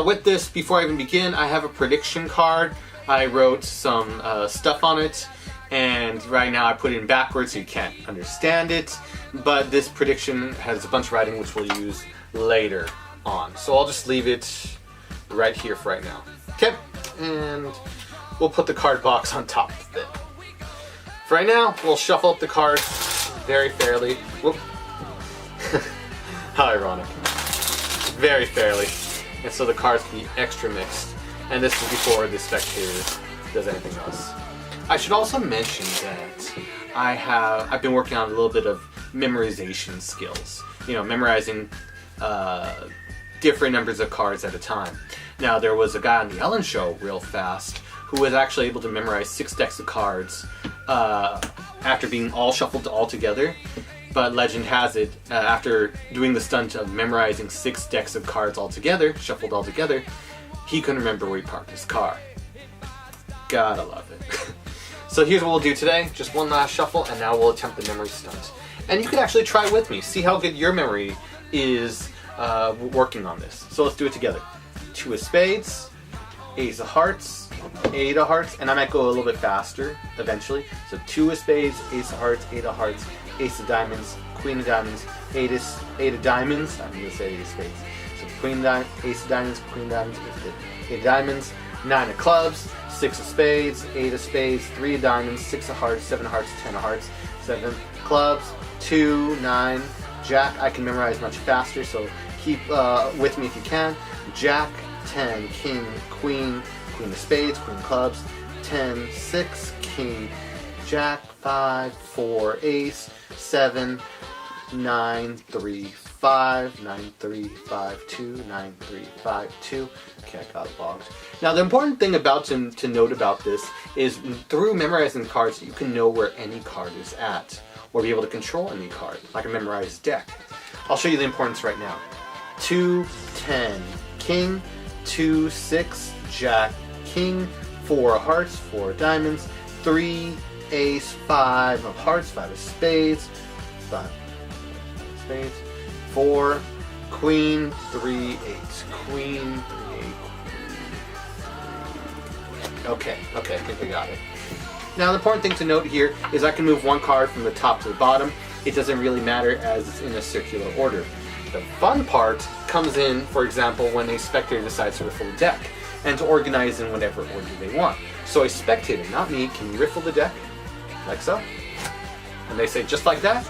With this, before I even begin, I have a prediction card. I wrote some stuff on it, and right now I put it in backwards so you can't understand it, but this prediction has a bunch of writing which we'll use later on. So I'll just leave it right here for right now. Okay, and we'll put the card box on top of it. For right now, we'll shuffle up the cards very fairly. Whoop. How ironic. Very fairly. And so the cards can be extra mixed. And this is before the spectator does anything else. I should also mention that I've been working on a little bit of memorization skills. You know, memorizing different numbers of cards at a time. Now, there was a guy on the Ellen Show real fast who was actually able to memorize 6 decks of cards after being all shuffled all together. But legend has it, after doing the stunt of memorizing 6 decks of cards all together, shuffled all together, he couldn't remember where he parked his car. Gotta love it. So here's what we'll do today. Just one last shuffle, and now we'll attempt the memory stunt. And you can actually try with me. See how good your memory is working on this. So let's do it together. 2 of spades, ace of hearts, 8 of hearts, and I might go a little bit faster eventually. So 2 of spades, ace of hearts, 8 of hearts, ace of diamonds, queen of diamonds, 8 of diamonds, I'm going to say 8 of spades. So ace of diamonds, queen of diamonds, 8 of diamonds, 9 of clubs, 6 of spades, 8 of spades, 3 of diamonds, 6 of hearts, 7 of hearts, 10 of hearts, 7 clubs, 2, 9, jack. I can memorize much faster, so keep with me if you can. Jack, 10, king, queen, queen of spades, queen of clubs, 10, 6, king, jack, 5, 4, ace, 7, 9, 3, 5, 9, 3, 5, 2, 9, 3, 5, 2. Okay, I got it logged. Now, the important thing to note about this is through memorizing cards, you can know where any card is at, or be able to control any card, like a memorized deck. I'll show you the importance right now. 2, 10, king, 2, 6, jack, king, 4 of hearts, 4 of diamonds, 3, ace, 5 of hearts, 5 of spades, 5 of spades, 4, queen, 3, 8, queen, 3, 8, okay, I think we got it. Now, the important thing to note here is I can move one card from the top to the bottom. It doesn't really matter as it's in a circular order. The fun part comes in, for example, when a spectator decides to riffle the deck and to organize in whatever order they want. So a spectator, not me, can riffle the deck like so. And they say, just like that,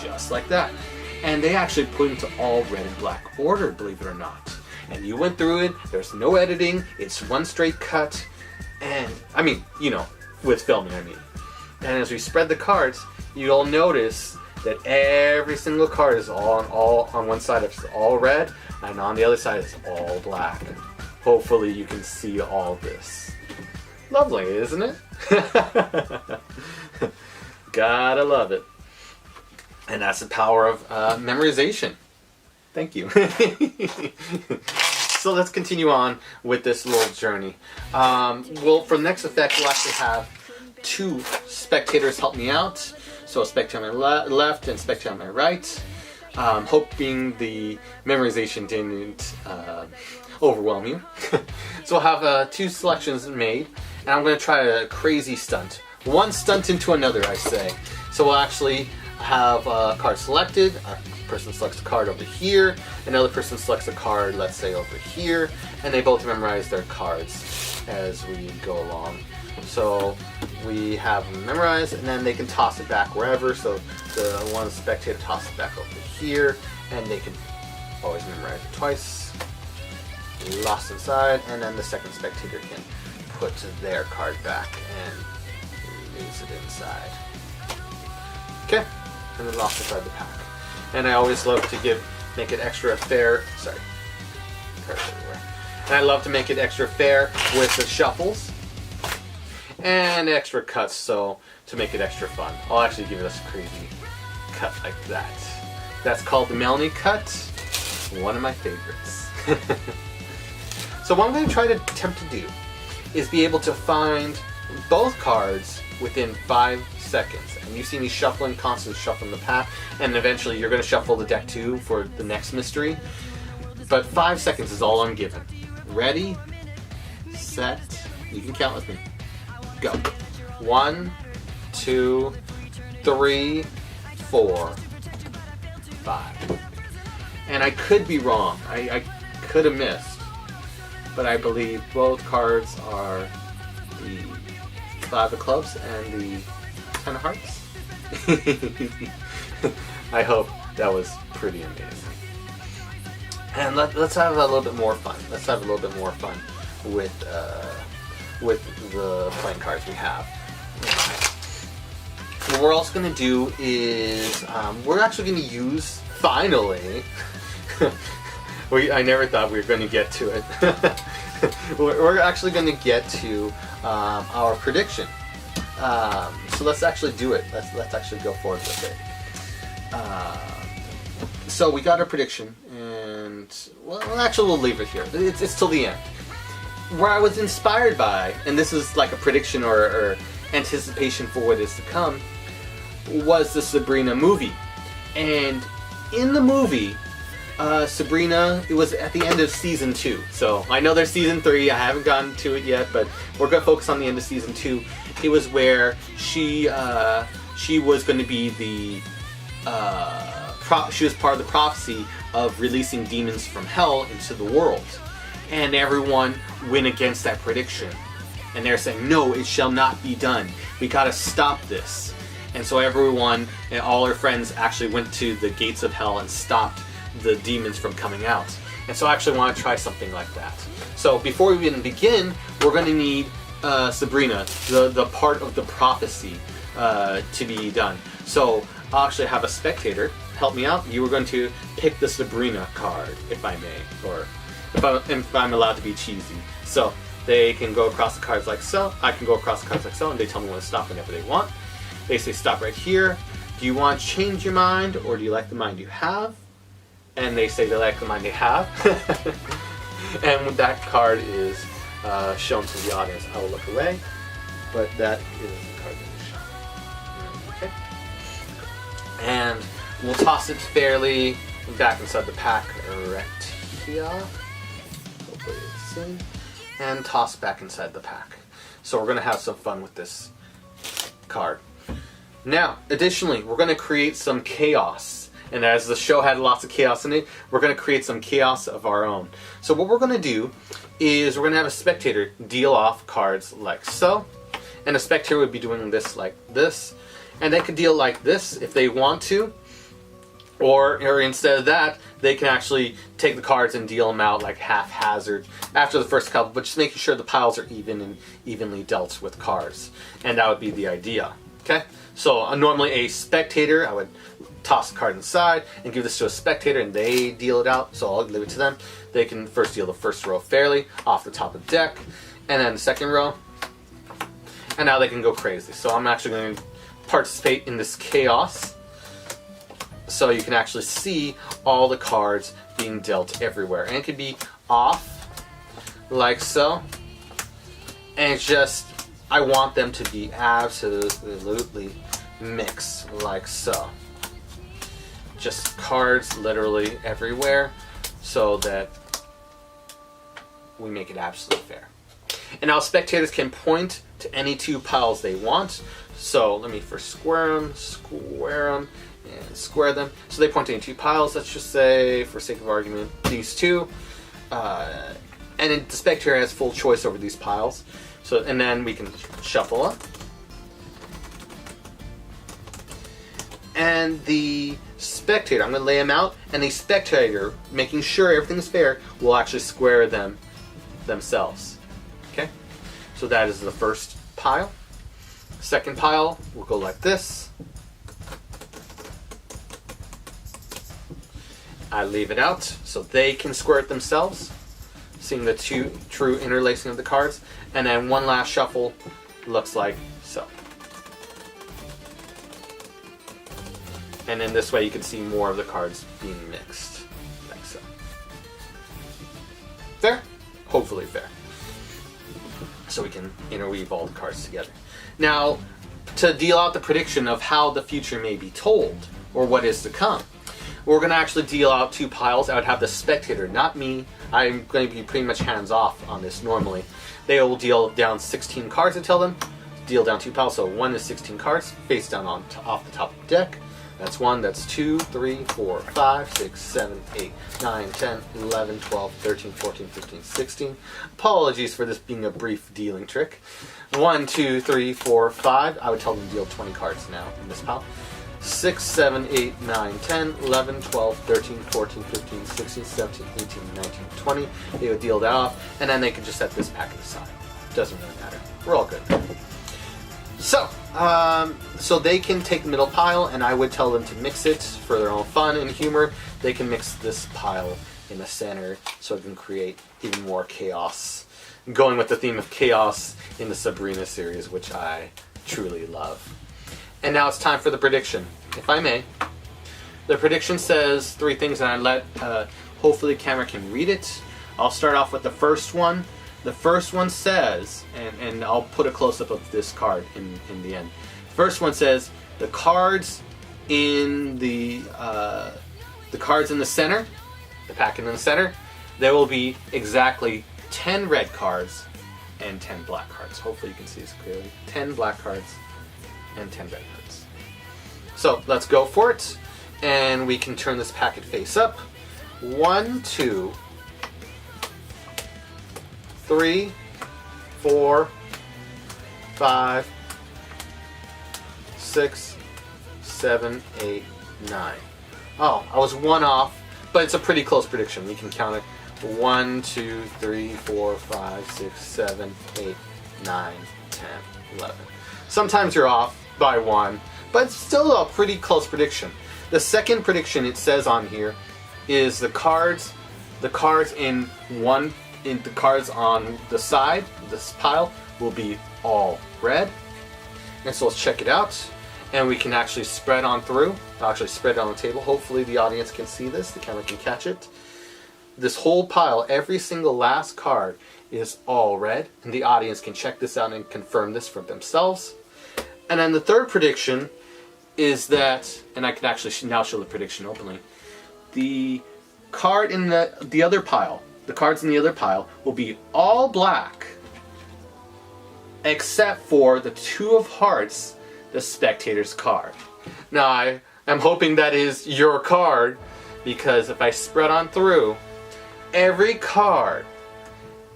just like that. And they actually put into all red and black order, believe it or not. And you went through it, there's no editing, it's one straight cut. And, I mean, you know, with filming, I mean. And as we spread the cards, you'll notice that every single card is all on one side it's all red, and on the other side it's all black. Hopefully you can see all this. Lovely, isn't it? Gotta love it. And that's the power of memorization. Thank you. So let's continue on with this little journey. Well, for the next effect, we'll actually have 2 spectators help me out. So a spectator on my left and a spectator on my right. Hoping the memorization didn't overwhelm you. So I'll have 2 selections made, and I'm going to try a crazy stunt. One stunt into another, I say. So we'll actually have a card selected. A person selects a card over here. Another person selects a card, let's say, over here. And they both memorize their cards as we go along. So we have them memorized, and then they can toss it back wherever. So the one spectator tosses it back over here, and they can always memorize it twice. Lost inside, and then the second spectator can put their card back and leaves it inside. Okay, and then lost inside the pack. And I always love to make it extra fair. Sorry, cards everywhere. And I love to make it extra fair with the shuffles and extra cuts, so to make it extra fun. I'll actually give us a crazy cut like that. That's called the Melanie cut. One of my favorites. So what I'm going to try to attempt to do is be able to find both cards within 5 seconds. And you see me shuffling, constantly shuffling the pack, and eventually you're going to shuffle the deck too for the next mystery. But 5 seconds is all I'm given. Ready, set, you can count with me. Go. 1, 2, 3, 4, 5. And I could be wrong. I could have missed. But I believe both cards are the 5 of clubs and the 10 of hearts. I hope that was pretty amazing. And let's have a little bit more fun. Let's have a little bit more fun with the playing cards we have. What we're also going to do is we're actually going to use, finally, I never thought we were going to get to it. We're actually going to get to our prediction. So let's actually do it. Let's actually go forward with it. So we got our prediction, and well, actually we'll leave it here. It's till the end. Where I was inspired by, and this is like a prediction or anticipation for what is to come, was the Sabrina movie. And in the movie, Sabrina, it was at the end of season 2. So I know there's season 3, I haven't gotten to it yet, but we're going to focus on the end of season 2. It was where she was going to be the, she was part of the prophecy of releasing demons from hell into the world. And everyone went against that prediction. And they're saying, no, it shall not be done. We gotta stop this. And so everyone and all her friends actually went to the gates of hell and stopped the demons from coming out. And so I actually want to try something like that. So before we even begin, we're going to need Sabrina, the part of the prophecy, to be done. So I'll actually have a spectator help me out. You are going to pick the Sabrina card, if I may, or if I'm allowed to be cheesy. So they can go across the cards like so. I can go across the cards like so, and they tell me when to stop whenever they want. They say stop right here. Do you want to change your mind, or do you like the mind you have? And they say they like the mind they have. And when that card is shown to the audience, I will look away. But that is the card that is shown. Okay. And we'll toss it fairly back inside the pack right here. Hopefully it's seen. And toss back inside the pack. So we're going to have some fun with this card. Now, additionally, we're going to create some chaos. And as the show had lots of chaos in it, we're going to create some chaos of our own. So what we're going to do is we're going to have a spectator deal off cards like so. And a spectator would be doing this like this. And they could deal like this if they want to. Or instead of that, they can actually take the cards and deal them out like haphazard after the first couple, but just making sure the piles are even and evenly dealt with cards. And that would be the idea. Okay? So normally a spectator, I would toss the card inside and give this to a spectator and they deal it out. So I'll leave it to them. They can first deal the first row fairly off the top of the deck, and then the second row. And now they can go crazy. So I'm actually going to participate in this chaos. So you can actually see all the cards being dealt everywhere. And it could be off, like so. And it's just, I want them to be absolutely mixed, like so. Just cards literally everywhere, so that we make it absolutely fair. And now spectators can point to any two piles they want. So let me first square them, and square them. So they point to any two piles, let's just say, for sake of argument, these two. And then the spectator has full choice over these piles. So, and then we can shuffle up. And the spectator, I'm going to lay them out, and the spectator, making sure everything's fair, will actually square them themselves. Okay? So that is the first pile. Second pile will go like this. I leave it out so they can square it themselves, seeing the true interlacing of the cards. And then one last shuffle looks like so. And then this way you can see more of the cards being mixed, like so. Fair? Hopefully fair. So we can interweave all the cards together. Now, to deal out the prediction of how the future may be told, or what is to come, We're going to actually deal out 2 piles. I would have the spectator, not me. I'm going to be pretty much hands off on this normally. They will deal down 16 cards, I tell them. Deal down 2 piles, so 1 is 16 cards, face down off the top of the deck. That's 1, that's 2, 3, 4, 5, 6, 7, 8, 9, 10, 11, 12, 13, 14, 15, 16. Apologies for this being a brief dealing trick. 1, 2, 3, 4, 5. I would tell them to deal 20 cards now in this pile. 6, 7, 8, 9, 10, 11, 12, 13, 14, 15, 16, 17, 18, 19, 20. They would deal that off, and then they could just set this packet aside. Doesn't really matter. We're all good. So, so they can take the middle pile, and I would tell them to mix it for their own fun and humor. They can mix this pile in the center so it can create even more chaos. Going with the theme of chaos in the Sabrina series, which I truly love. And now it's time for the prediction, if I may. The prediction says 3 things, and hopefully the camera can read it. I'll start off with the first one. The first one says, and I'll put a close-up of this card in the end. First one says, the cards in the center, the packet in the center, there will be exactly 10 red cards and 10 black cards. Hopefully you can see this clearly. 10 black cards and 10 red cards. So let's go for it, and we can turn this packet face up. 1, 2, 3, 4, 5, 6, 7, 8, 9. Oh, I was 1 off, but it's a pretty close prediction. We can count it. 1, 2, 3, 4, 5, 6, 7, 8, 9, 10, 11. Sometimes you're off by 1, but it's still a pretty close prediction. The second prediction it says on here is the cards the cards on the side, this pile, will be all red. And so let's check it out. And we can actually spread on through. I'll actually spread it on the table. Hopefully the audience can see this, the camera can catch it. This whole pile, every single last card is all red. And the audience can check this out and confirm this for themselves. And then the third prediction is that, and I can actually now show the prediction openly, the card in the other pile, the cards in the other pile will be all black except for the 2 of hearts, the spectator's card. Now I'm hoping that is your card, because if I spread on through, every card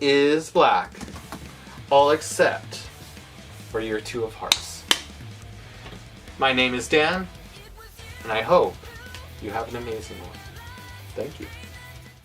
is black, all except for your 2 of hearts. My name is Dan, and I hope you have an amazing one. Thank you.